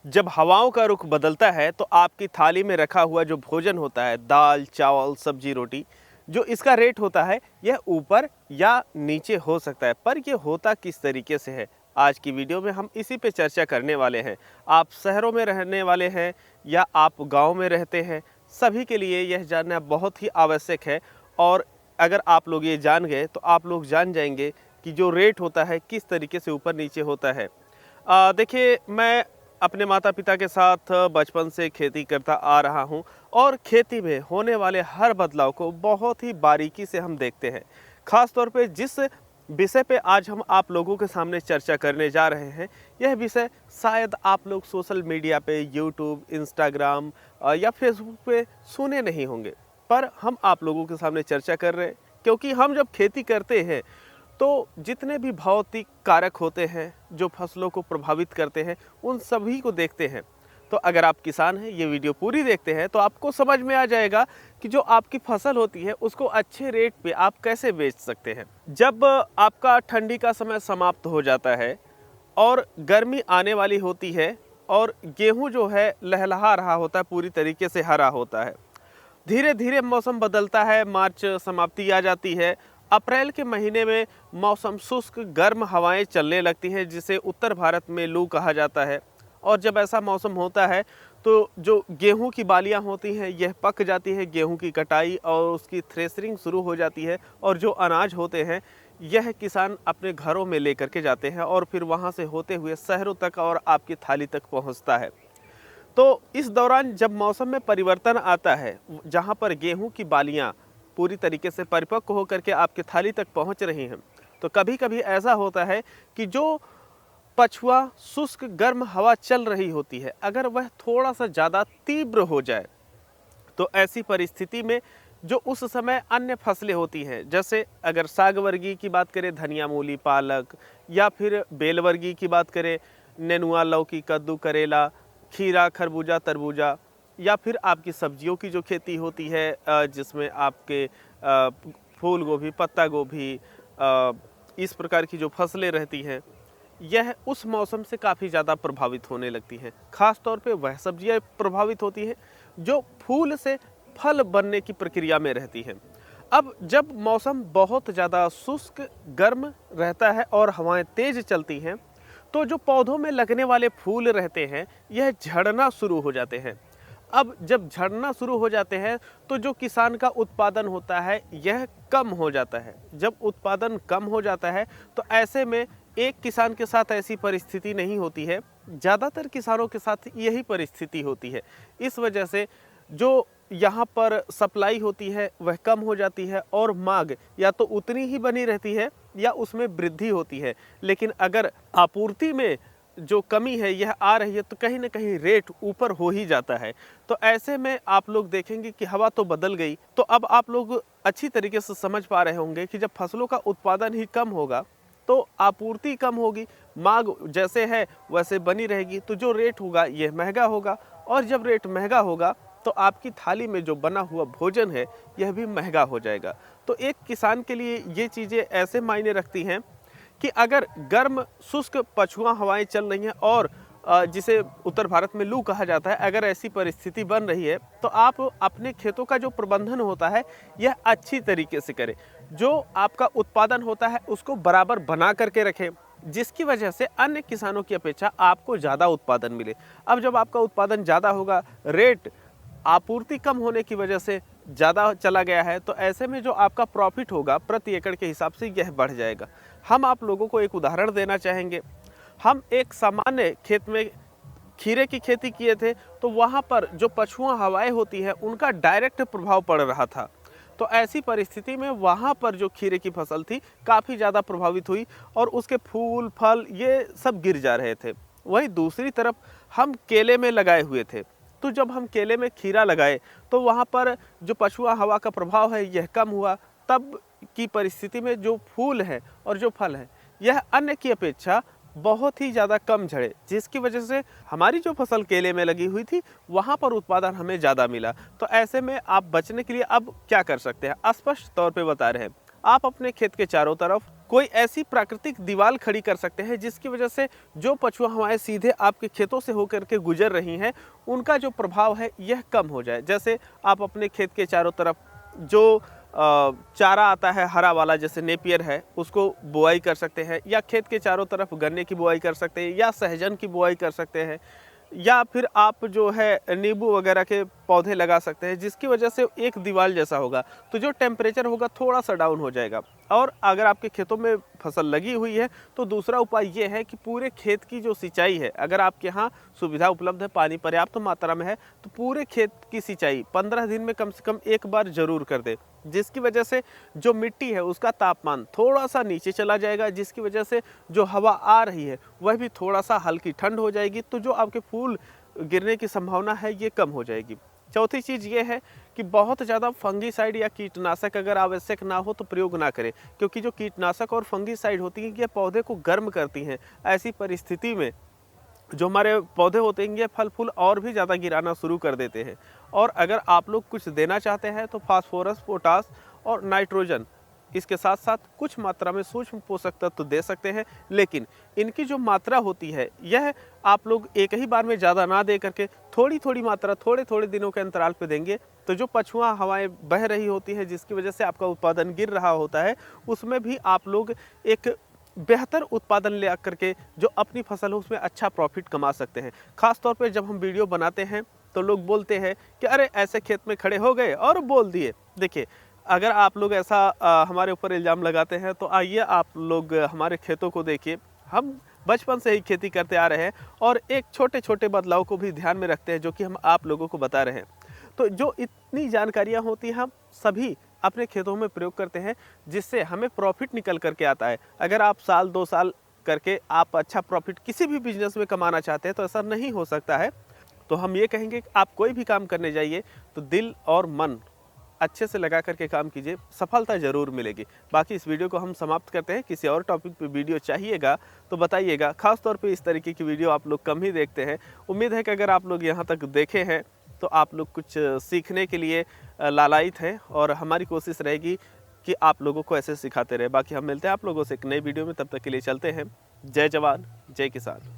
जब हवाओं का रुख बदलता है तो आपकी थाली में रखा हुआ जो भोजन होता है, दाल, चावल, सब्जी, रोटी, जो इसका रेट होता है यह ऊपर या नीचे हो सकता है, पर यह होता किस तरीके से है, आज की वीडियो में हम इसी पे चर्चा करने वाले हैं। आप शहरों में रहने वाले हैं या आप गांव में रहते हैं, सभी के लिए यह जानना बहुत ही आवश्यक है। और अगर आप लोग ये जान गए तो आप लोग जान जाएंगे कि जो रेट होता है किस तरीके से ऊपर नीचे होता है। देखिए, मैं अपने माता पिता के साथ बचपन से खेती करता आ रहा हूँ और खेती में होने वाले हर बदलाव को बहुत ही बारीकी से हम देखते हैं। ख़ास तौर पे जिस विषय पे आज हम आप लोगों के सामने चर्चा करने जा रहे हैं, यह विषय शायद आप लोग सोशल मीडिया पे, यूट्यूब, इंस्टाग्राम या फेसबुक पे सुने नहीं होंगे, पर हम आप लोगों के सामने चर्चा कर रहे हैं क्योंकि हम जब खेती करते हैं तो जितने भी भौतिक कारक होते हैं जो फसलों को प्रभावित करते हैं, उन सभी को देखते हैं। तो अगर आप किसान हैं, ये वीडियो पूरी देखते हैं तो आपको समझ में आ जाएगा कि जो आपकी फसल होती है उसको अच्छे रेट पे आप कैसे बेच सकते हैं। जब आपका ठंडी का समय समाप्त हो जाता है और गर्मी आने वाली होती है और गेहूं जो है लहलहा रहा होता है, पूरी तरीके से हरा होता है, धीरे धीरे मौसम बदलता है, मार्च समाप्ति आ जाती है, अप्रैल के महीने में मौसम शुष्क गर्म हवाएं चलने लगती हैं, जिसे उत्तर भारत में लू कहा जाता है। और जब ऐसा मौसम होता है तो जो गेहूं की बालियां होती हैं यह पक जाती है, गेहूं की कटाई और उसकी थ्रेशरिंग शुरू हो जाती है, और जो अनाज होते हैं यह किसान अपने घरों में लेकर के जाते हैं और फिर वहां से होते हुए शहरों तक और आपकी थाली तक पहुंचता है। तो इस दौरान जब मौसम में परिवर्तन आता है, जहां पर गेहूं की बालियां पूरी तरीके से परिपक्व होकर के आपकी थाली तक पहुंच रही हैं, तो कभी कभी ऐसा होता है कि जो पछुआ शुष्क गर्म हवा चल रही होती है, अगर वह थोड़ा सा ज़्यादा तीव्र हो जाए तो ऐसी परिस्थिति में जो उस समय अन्य फसलें होती हैं, जैसे अगर साग वर्गीय की बात करें, धनिया, मूली, पालक, या फिर बेल वर्गीय की बात करें, नेनुआ, लौकी, कद्दू, करेला, खीरा, खरबूजा, तरबूजा, या फिर आपकी सब्जियों की जो खेती होती है जिसमें आपके फूल गोभी, पत्ता गोभी, इस प्रकार की जो फसलें रहती हैं, यह उस मौसम से काफ़ी ज़्यादा प्रभावित होने लगती हैं। ख़ास तौर पे वह सब्जियां प्रभावित होती हैं जो फूल से फल बनने की प्रक्रिया में रहती हैं। अब जब मौसम बहुत ज़्यादा शुष्क गर्म रहता है और हवाएं तेज़ चलती हैं, तो जो पौधों में लगने वाले फूल रहते हैं यह झड़ना शुरू हो जाते हैं। अब जब झड़ना शुरू हो जाते हैं तो जो किसान का उत्पादन होता है यह कम हो जाता है। जब उत्पादन कम हो जाता है तो ऐसे में एक किसान के साथ ऐसी परिस्थिति नहीं होती है, ज़्यादातर किसानों के साथ यही परिस्थिति होती है। इस वजह से जो यहाँ पर सप्लाई होती है वह कम हो जाती है और मांग या तो उतनी ही बनी रहती है या उसमें वृद्धि होती है। लेकिन अगर आपूर्ति में जो कमी है यह आ रही है तो कहीं ना कहीं रेट ऊपर हो ही जाता है। तो ऐसे में आप लोग देखेंगे कि हवा तो बदल गई, तो अब आप लोग अच्छी तरीके से समझ पा रहे होंगे कि जब फसलों का उत्पादन ही कम होगा तो आपूर्ति कम होगी, मांग जैसे है वैसे बनी रहेगी, तो जो रेट होगा यह महंगा होगा, और जब रेट महंगा होगा तो आपकी थाली में जो बना हुआ भोजन है यह भी महंगा हो जाएगा। तो एक किसान के लिए ये चीज़ें ऐसे मायने रखती हैं कि अगर गर्म शुष्क पछुआ हवाएं चल रही हैं और जिसे उत्तर भारत में लू कहा जाता है, अगर ऐसी परिस्थिति बन रही है तो आप अपने खेतों का जो प्रबंधन होता है यह अच्छी तरीके से करें। जो आपका उत्पादन होता है उसको बराबर बना करके रखें, जिसकी वजह से अन्य किसानों की अपेक्षा आपको ज़्यादा उत्पादन मिले। अब जब आपका उत्पादन ज़्यादा होगा, रेट आपूर्ति कम होने की वजह से ज़्यादा चला गया है, तो ऐसे में जो आपका प्रॉफिट होगा प्रति एकड़ के हिसाब से यह बढ़ जाएगा। हम आप लोगों को एक उदाहरण देना चाहेंगे। हम एक सामान्य खेत में खीरे की खेती किए थे, तो वहाँ पर जो पछुआ हवाएं होती हैं उनका डायरेक्ट प्रभाव पड़ रहा था। तो ऐसी परिस्थिति में वहाँ पर जो खीरे की फसल थी काफ़ी ज़्यादा प्रभावित हुई और उसके फूल फल ये सब गिर जा रहे थे। वहीं दूसरी तरफ हम केले में लगाए हुए थे, तो जब हम केले में खीरा लगाए तो वहाँ पर जो पछुआ हवा का प्रभाव है यह कम हुआ। तब की परिस्थिति में जो फूल है और जो फल है यह अन्य की अपेक्षा बहुत ही ज़्यादा कम झड़े, जिसकी वजह से हमारी जो फसल केले में लगी हुई थी वहाँ पर उत्पादन हमें ज़्यादा मिला। तो ऐसे में आप बचने के लिए अब क्या कर सकते हैं, स्पष्ट तौर पे बता रहे हैं। आप अपने खेत के चारों तरफ कोई ऐसी प्राकृतिक दीवार खड़ी कर सकते हैं जिसकी वजह से जो पशु हवाएं सीधे आपके खेतों से होकर के गुजर रही हैं उनका जो प्रभाव है यह कम हो जाए। जैसे आप अपने खेत के चारों तरफ जो चारा आता है हरा वाला, जैसे नेपियर है, उसको बुआई कर सकते हैं, या खेत के चारों तरफ गन्ने की बुआई कर सकते हैं, या सहजन की बुआई कर सकते हैं, या फिर आप जो है नींबू वगैरह के पौधे लगा सकते हैं, जिसकी वजह से एक दीवार जैसा होगा तो जो टेम्परेचर होगा थोड़ा सा डाउन हो जाएगा। और अगर आपके खेतों में फसल लगी हुई है तो दूसरा उपाय ये है कि पूरे खेत की जो सिंचाई है, अगर आपके यहाँ सुविधा उपलब्ध है, पानी पर्याप्त मात्रा में है, तो पूरे खेत की सिंचाई 15 दिन में कम से कम एक बार जरूर कर दे, जिसकी वजह से जो मिट्टी है उसका तापमान थोड़ा सा नीचे चला जाएगा, जिसकी वजह से जो हवा आ रही है वह भी थोड़ा सा हल्की ठंड हो जाएगी, तो जो आपके फूल गिरने की संभावना है ये कम हो जाएगी। चौथी चीज़ ये है कि बहुत ज़्यादा फंगीसाइड या कीटनाशक अगर आवश्यक ना हो तो प्रयोग ना करें, क्योंकि जो कीटनाशक और फंगीसाइड होती हैं ये पौधे को गर्म करती हैं। ऐसी परिस्थिति में जो हमारे पौधे होते हैं ये फल फूल और भी ज़्यादा गिराना शुरू कर देते हैं। और अगर आप लोग कुछ देना चाहते हैं तो फास्फोरस, पोटास और नाइट्रोजन, इसके साथ साथ कुछ मात्रा में सूक्ष्म पोषक तत्व तो दे सकते हैं, लेकिन इनकी जो मात्रा होती है यह आप लोग एक ही बार में ज़्यादा ना दे करके थोड़ी थोड़ी मात्रा थोड़े थोड़े दिनों के अंतराल पे देंगे, तो जो पछुआ हवाएं बह रही होती है जिसकी वजह से आपका उत्पादन गिर रहा होता है, उसमें भी आप लोग एक बेहतर उत्पादन ले करके जो अपनी फसल है उसमें अच्छा प्रॉफिट कमा सकते हैं। खास तौर पे जब हम वीडियो बनाते हैं तो लोग बोलते हैं कि अरे ऐसे खेत में खड़े हो गए और बोल दिए। देखिए, अगर आप लोग ऐसा हमारे ऊपर इल्ज़ाम लगाते हैं तो आइए आप लोग हमारे खेतों को देखिए। हम बचपन से ही खेती करते आ रहे हैं और एक छोटे छोटे बदलाव को भी ध्यान में रखते हैं जो कि हम आप लोगों को बता रहे हैं। तो जो इतनी जानकारियाँ होती हैं हम सभी अपने खेतों में प्रयोग करते हैं, जिससे हमें प्रॉफिट निकल करके आता है। अगर आप साल 2 साल करके आप अच्छा प्रॉफिट किसी भी बिजनेस में कमाना चाहते हैं तो ऐसा नहीं हो सकता है। तो हम ये कहेंगे कि आप कोई भी काम करने जाइए तो दिल और मन अच्छे से लगा करके काम कीजिए, सफलता ज़रूर मिलेगी। बाकी इस वीडियो को हम समाप्त करते हैं। किसी और टॉपिक पे वीडियो चाहिएगा तो बताइएगा। खास तौर पे इस तरीके की वीडियो आप लोग कम ही देखते हैं। उम्मीद है कि अगर आप लोग यहाँ तक देखे हैं तो आप लोग कुछ सीखने के लिए लालायित हैं, और हमारी कोशिश रहेगी कि आप लोगों को ऐसे सिखाते रहे। बाकी हम मिलते हैं आप लोगों से एक नई वीडियो में, तब तक के लिए चलते हैं। जय जवान, जय किसान।